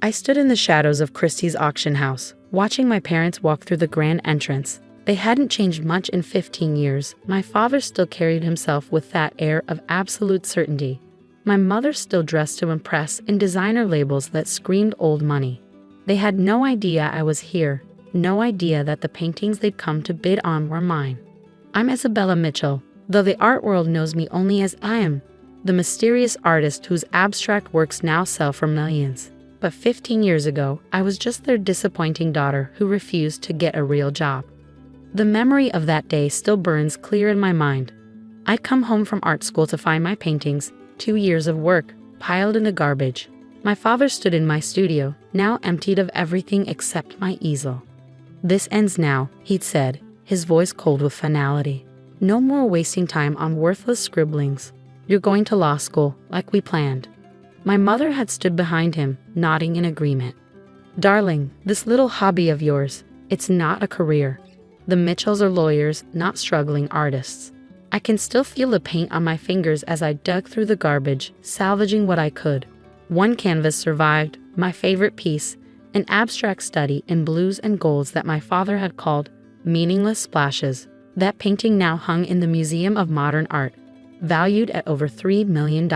I stood in the shadows of Christie's auction house, watching my parents walk through the grand entrance. They hadn't changed much in 15 years. My father still carried himself with that air of absolute certainty. My mother still dressed to impress in designer labels that screamed old money. They had no idea I was here, no idea that the paintings they'd come to bid on were mine. I'm Isabella Mitchell, though the art world knows me only as I am, the mysterious artist whose abstract works now sell for millions. But 15 years ago, I was just their disappointing daughter who refused to get a real job. The memory of that day still burns clear in my mind. I'd come home from art school to find my paintings, 2 years of work, piled in the garbage. My father stood in my studio, now emptied of everything except my easel. "This ends now," he'd said, his voice cold with finality. "No more wasting time on worthless scribblings. You're going to law school, like we planned." My mother had stood behind him, nodding in agreement. "Darling, this little hobby of yours, it's not a career. The Mitchells are lawyers, not struggling artists." I can still feel the paint on my fingers as I dug through the garbage, salvaging what I could. One canvas survived, my favorite piece, an abstract study in blues and golds that my father had called meaningless splashes. That painting now hung in the Museum of Modern Art, valued at over $3 million.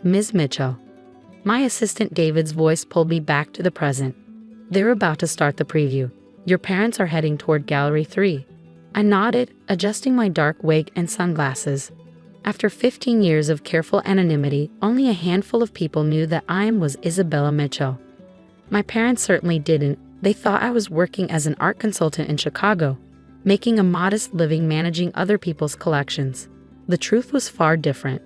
"Ms. Mitchell." My assistant David's voice pulled me back to the present. "They're about to start the preview. Your parents are heading toward Gallery 3. I nodded, adjusting my dark wig and sunglasses. After 15 years of careful anonymity, only a handful of people knew that I was Isabella Mitchell. My parents certainly didn't. They thought I was working as an art consultant in Chicago, making a modest living managing other people's collections. The truth was far different.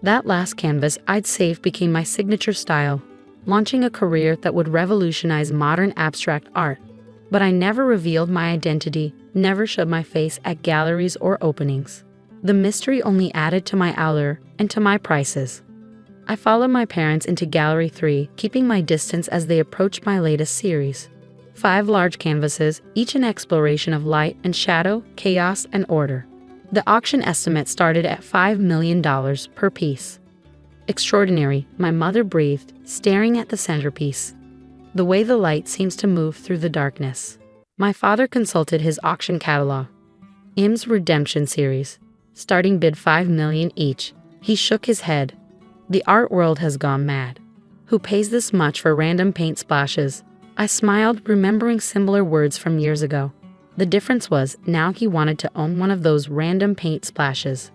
That last canvas I'd saved became my signature style, launching a career that would revolutionize modern abstract art. But I never revealed my identity, never showed my face at galleries or openings. The mystery only added to my allure and to my prices. I followed my parents into Gallery 3, keeping my distance as they approached my latest series. 5 large canvases, each an exploration of light and shadow, chaos and order. The auction estimate started at $5 million per piece. "Extraordinary," my mother breathed, staring at the centerpiece. "The way the light seems to move through the darkness." My father consulted his auction catalog. "Im's Redemption Series. Starting bid $5 million each." He shook his head. "The art world has gone mad. Who pays this much for random paint splashes?" I smiled, remembering similar words from years ago. The difference was, now he wanted to own one of those random paint splashes.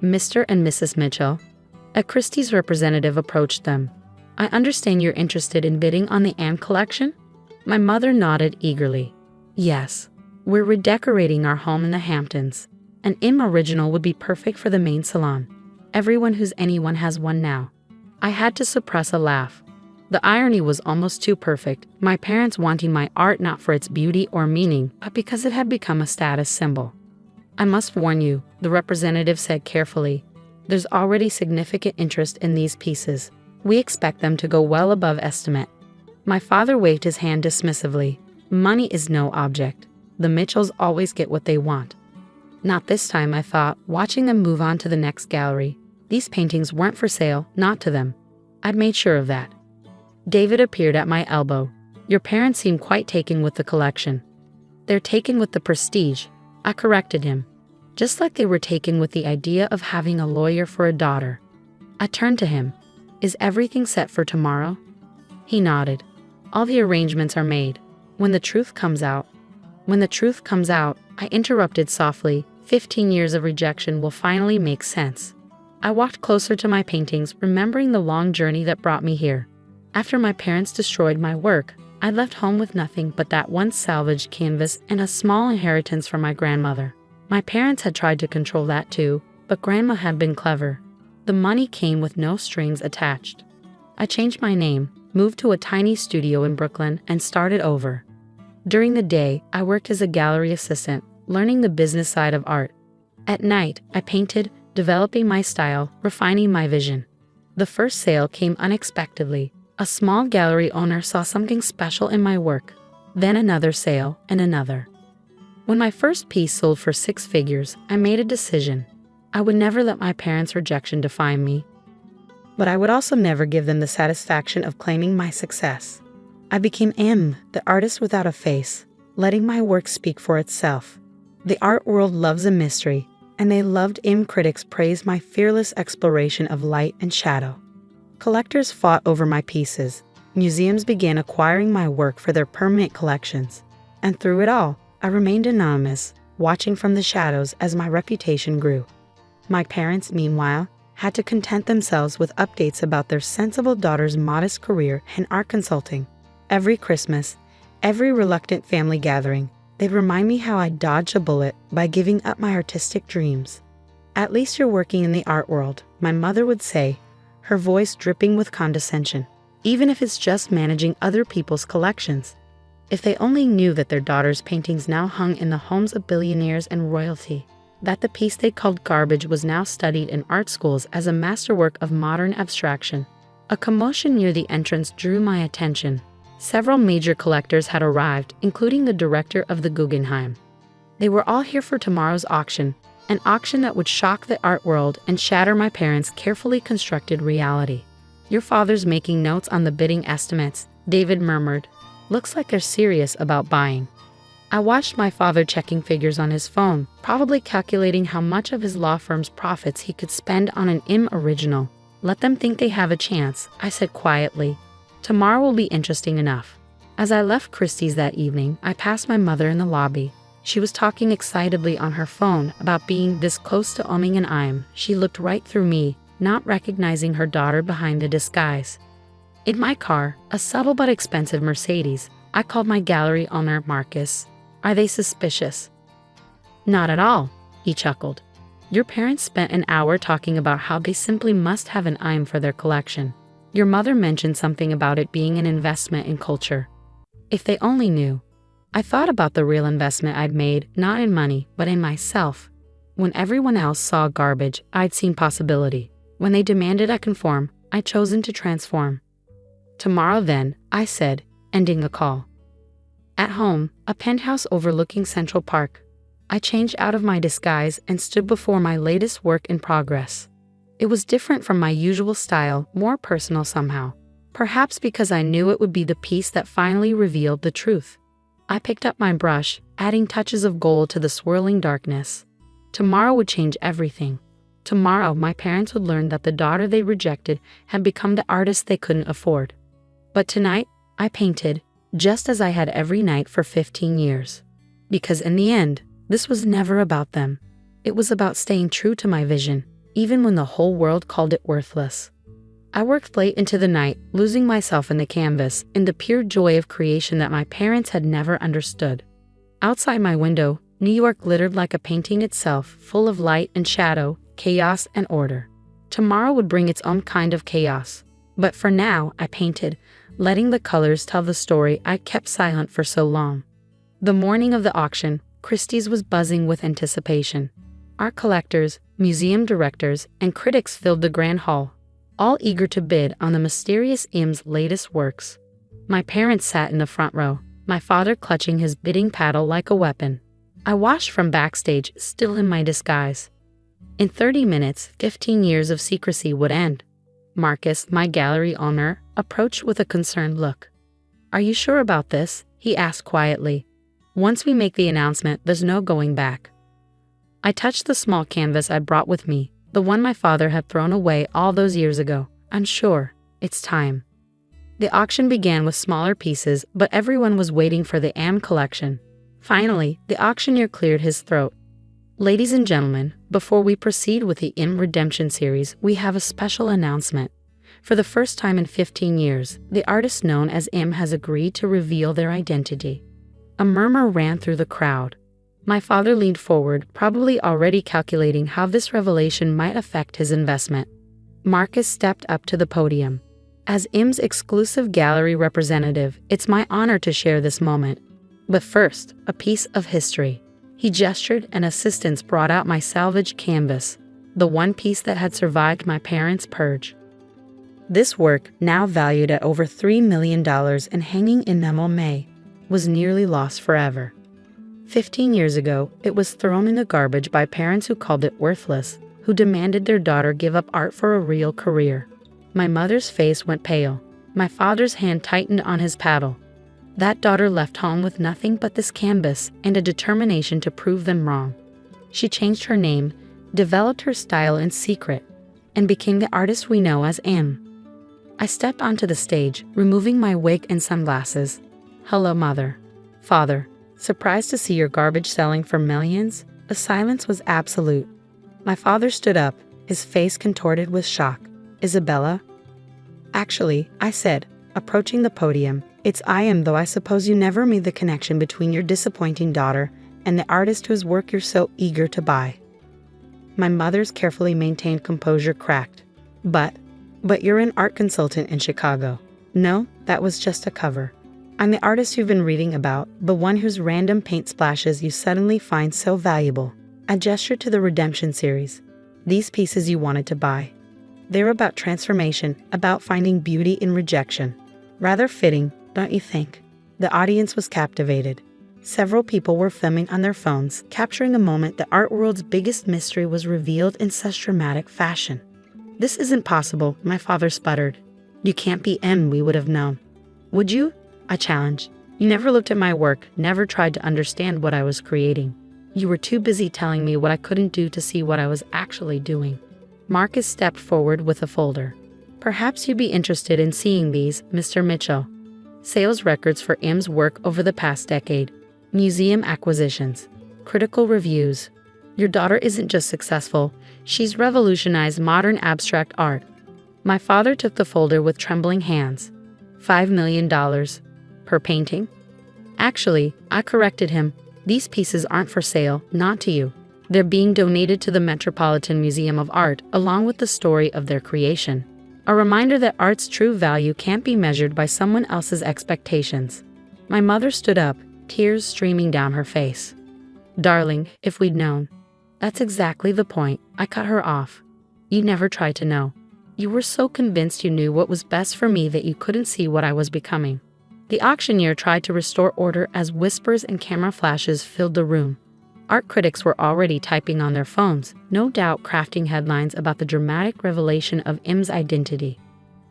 "Mr. and Mrs. Mitchell." A Christie's representative approached them. "I understand you're interested in bidding on the Anne collection?" My mother nodded eagerly. "Yes. We're redecorating our home in the Hamptons. An Im original would be perfect for the main salon. Everyone who's anyone has one now." I had to suppress a laugh. The irony was almost too perfect, my parents wanting my art not for its beauty or meaning, but because it had become a status symbol. "I must warn you," the representative said carefully. "There's already significant interest in these pieces. We expect them to go well above estimate." My father waved his hand dismissively. "Money is no object. The Mitchells always get what they want." Not this time, I thought, watching them move on to the next gallery. These paintings weren't for sale, not to them. I'd made sure of that. David appeared at my elbow. "Your parents seem quite taken with the collection." "They're taken with the prestige," I corrected him. "Just like they were taken with the idea of having a lawyer for a daughter." I turned to him. "Is everything set for tomorrow?" He nodded. "All the arrangements are made. When the truth comes out." "When the truth comes out," I interrupted softly. 15 years of rejection will finally make sense. I walked closer to my paintings, remembering the long journey that brought me here. After my parents destroyed my work, I left home with nothing but that once salvaged canvas and a small inheritance from my grandmother. My parents had tried to control that too, but Grandma had been clever. The money came with no strings attached. I changed my name, moved to a tiny studio in Brooklyn, and started over. During the day, I worked as a gallery assistant, learning the business side of art. At night, I painted, developing my style, refining my vision. The first sale came unexpectedly. A small gallery owner saw something special in my work. Then another sale, and another. When my first piece sold for 6 figures, I made a decision. I would never let my parents' rejection define me. But I would also never give them the satisfaction of claiming my success. I became M, the artist without a face, letting my work speak for itself. The art world loves a mystery, and they loved M. Critics praised my fearless exploration of light and shadow. Collectors fought over my pieces. Museums began acquiring my work for their permanent collections. And through it all, I remained anonymous, watching from the shadows as my reputation grew. My parents, meanwhile, had to content themselves with updates about their sensible daughter's modest career in art consulting. Every Christmas, every reluctant family gathering, they'd remind me how I dodged a bullet by giving up my artistic dreams. "At least you're working in the art world," my mother would say, her voice dripping with condescension, "even if it's just managing other people's collections." If they only knew that their daughter's paintings now hung in the homes of billionaires and royalty, that the piece they called garbage was now studied in art schools as a masterwork of modern abstraction. A commotion near the entrance drew my attention. Several major collectors had arrived, including the director of the Guggenheim. They were all here for tomorrow's auction, an auction that would shock the art world and shatter my parents' carefully constructed reality. "Your father's making notes on the bidding estimates," David murmured. "Looks like they're serious about buying." I watched my father checking figures on his phone, probably calculating how much of his law firm's profits he could spend on an M original. "Let them think they have a chance," I said quietly. "Tomorrow will be interesting enough." As I left Christie's that evening, I passed my mother in the lobby. She was talking excitedly on her phone about being this close to owning an IM. She looked right through me, not recognizing her daughter behind the disguise. In my car, a subtle but expensive Mercedes, I called my gallery owner Marcus. "Are they suspicious?" "Not at all," he chuckled. "Your parents spent an hour talking about how they simply must have an IM for their collection. Your mother mentioned something about it being an investment in culture. If they only knew." I thought about the real investment I'd made, not in money, but in myself. When everyone else saw garbage, I'd seen possibility. When they demanded I conform, I'd chosen to transform. "Tomorrow then," I said, ending the call. At home, a penthouse overlooking Central Park, I changed out of my disguise and stood before my latest work in progress. It was different from my usual style, more personal somehow. Perhaps because I knew it would be the piece that finally revealed the truth. I picked up my brush, adding touches of gold to the swirling darkness. Tomorrow would change everything. Tomorrow, my parents would learn that the daughter they rejected had become the artist they couldn't afford. But tonight, I painted, just as I had every night for 15 years. Because in the end, this was never about them. It was about staying true to my vision, even when the whole world called it worthless. I worked late into the night, losing myself in the canvas, in the pure joy of creation that my parents had never understood. Outside my window, New York glittered like a painting itself, full of light and shadow, chaos and order. Tomorrow would bring its own kind of chaos. But for now, I painted, letting the colors tell the story I kept silent for so long. The morning of the auction, Christie's was buzzing with anticipation. Art collectors, museum directors, and critics filled the grand hall, all eager to bid on the mysterious M's latest works. My parents sat in the front row, my father clutching his bidding paddle like a weapon. I watched from backstage, still in my disguise. In 30 minutes, 15 years of secrecy would end. Marcus, my gallery owner, approached with a concerned look. "Are you sure about this?" he asked quietly. "Once we make the announcement, there's no going back." I touched the small canvas I brought with me, the one my father had thrown away all those years ago. "I'm sure. It's time." The auction began with smaller pieces, but everyone was waiting for the AM collection. Finally, the auctioneer cleared his throat. "Ladies and gentlemen, before we proceed with the M Redemption series, we have a special announcement. For the first time in 15 years, the artist known as M has agreed to reveal their identity." A murmur ran through the crowd. My father leaned forward, probably already calculating how this revelation might affect his investment. Marcus stepped up to the podium. "As M's exclusive gallery representative, it's my honor to share this moment. But first, a piece of history." He gestured, and assistants brought out my salvaged canvas, the one piece that had survived my parents' purge. This work, now valued at over $3 million and hanging in May, was nearly lost forever. 15 years ago, it was thrown in the garbage by parents who called it worthless, who demanded their daughter give up art for a real career. My mother's face went pale. My father's hand tightened on his paddle. That daughter left home with nothing but this canvas and a determination to prove them wrong. She changed her name, developed her style in secret, and became the artist we know as M. I stepped onto the stage, removing my wig and sunglasses. "Hello, Mother. Father. Surprised to see your garbage selling for millions?" The silence was absolute. My father stood up, his face contorted with shock. "Isabella?" "Actually," I said, approaching the podium, "it's I am, though I suppose you never made the connection between your disappointing daughter and the artist whose work you're so eager to buy." My mother's carefully maintained composure cracked. But you're an art consultant in Chicago." "No, that was just a cover. I'm the artist you've been reading about, the one whose random paint splashes you suddenly find so valuable." I gestured to the Redemption series. "These pieces you wanted to buy. They're about transformation, about finding beauty in rejection. Rather fitting, don't you think?" The audience was captivated. Several people were filming on their phones, capturing a moment the art world's biggest mystery was revealed in such dramatic fashion. "This isn't possible," my father sputtered. "You can't be M. We would have known." "Would you?" I challenged. "You never looked at my work, never tried to understand what I was creating. You were too busy telling me what I couldn't do to see what I was actually doing." Marcus stepped forward with a folder. "Perhaps you'd be interested in seeing these, Mr. Mitchell. Sales records for M's work over the past decade. Museum acquisitions. Critical reviews. Your daughter isn't just successful, she's revolutionized modern abstract art." My father took the folder with trembling hands. $5 million. Per painting? "Actually," I corrected him, "these pieces aren't for sale, not to you. They're being donated to the Metropolitan Museum of Art along with the story of their creation. A reminder that art's true value can't be measured by someone else's expectations." My mother stood up, tears streaming down her face. "Darling, if we'd known." "That's exactly the point," I cut her off. "You never tried to know. You were so convinced you knew what was best for me that you couldn't see what I was becoming." The auctioneer tried to restore order as whispers and camera flashes filled the room. Art critics were already typing on their phones, no doubt crafting headlines about the dramatic revelation of M's identity.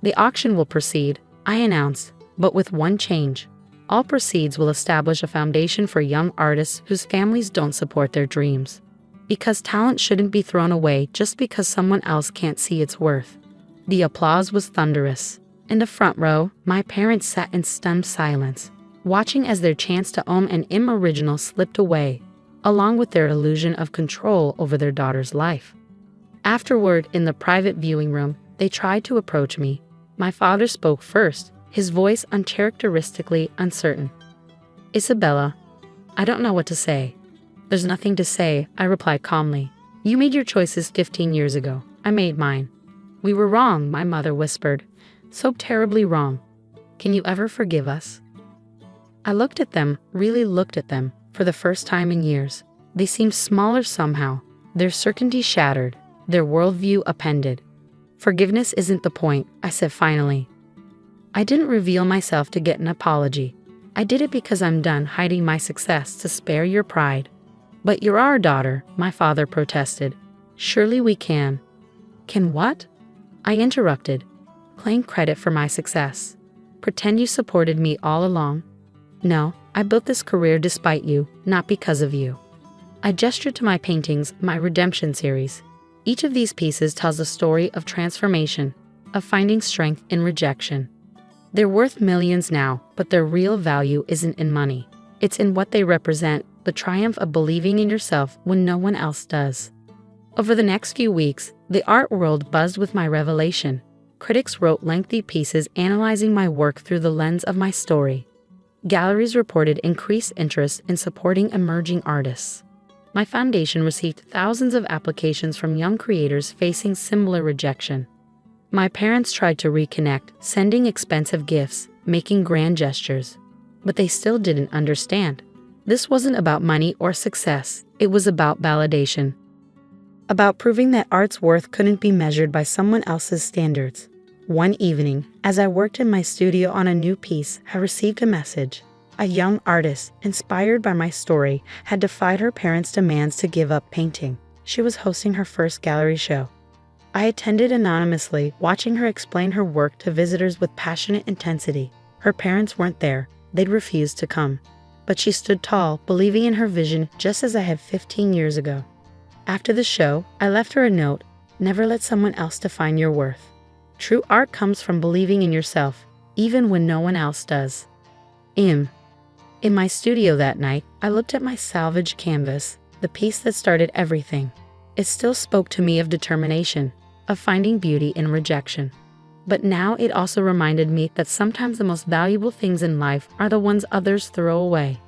"The auction will proceed," I announced, "but with one change. All proceeds will establish a foundation for young artists whose families don't support their dreams. Because talent shouldn't be thrown away just because someone else can't see its worth." The applause was thunderous. In the front row, my parents sat in stunned silence, watching as their chance to own an M original slipped away, along with their illusion of control over their daughter's life. Afterward, in the private viewing room, they tried to approach me. My father spoke first, his voice uncharacteristically uncertain. "Isabella, I don't know what to say." "There's nothing to say," I replied calmly. "You made your choices 15 years ago. I made mine. We were wrong," my mother whispered. "So terribly wrong. Can you ever forgive us?" I looked at them, really looked at them, for the first time in years. They seemed smaller somehow, their certainty shattered, their worldview upended. "Forgiveness isn't the point," I said finally. "I didn't reveal myself to get an apology. I did it because I'm done hiding my success to spare your pride." "But you're our daughter," my father protested. "Surely we can." "Can what?" I interrupted. "Claim credit for my success. Pretend you supported me all along." "No, I built this career despite you, not because of you." I gestured to my paintings, my Redemption series. Each of these pieces tells a story of transformation, of finding strength in rejection. They're worth millions now, but their real value isn't in money. It's in what they represent, the triumph of believing in yourself when no one else does. Over the next few weeks, the art world buzzed with my revelation. Critics wrote lengthy pieces analyzing my work through the lens of my story. Galleries reported increased interest in supporting emerging artists. My foundation received thousands of applications from young creators facing similar rejection. My parents tried to reconnect, sending expensive gifts, making grand gestures. But they still didn't understand. This wasn't about money or success, it was about validation. About proving that art's worth couldn't be measured by someone else's standards. One evening, as I worked in my studio on a new piece, I received a message. A young artist, inspired by my story, had defied her parents' demands to give up painting. She was hosting her first gallery show. I attended anonymously, watching her explain her work to visitors with passionate intensity. Her parents weren't there, they'd refused to come. But she stood tall, believing in her vision just as I had 15 years ago. After the show, I left her a note: never let someone else define your worth. True art comes from believing in yourself, even when no one else does. In my studio that night, I looked at my salvaged canvas, the piece that started everything. It still spoke to me of determination, of finding beauty in rejection. But now it also reminded me that sometimes the most valuable things in life are the ones others throw away.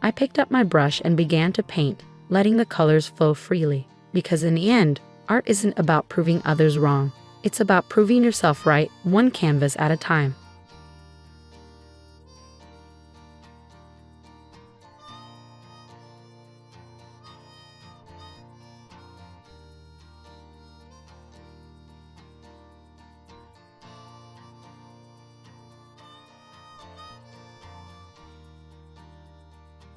I picked up my brush and began to paint, letting the colors flow freely. Because in the end, art isn't about proving others wrong. It's about proving yourself right, one canvas at a time.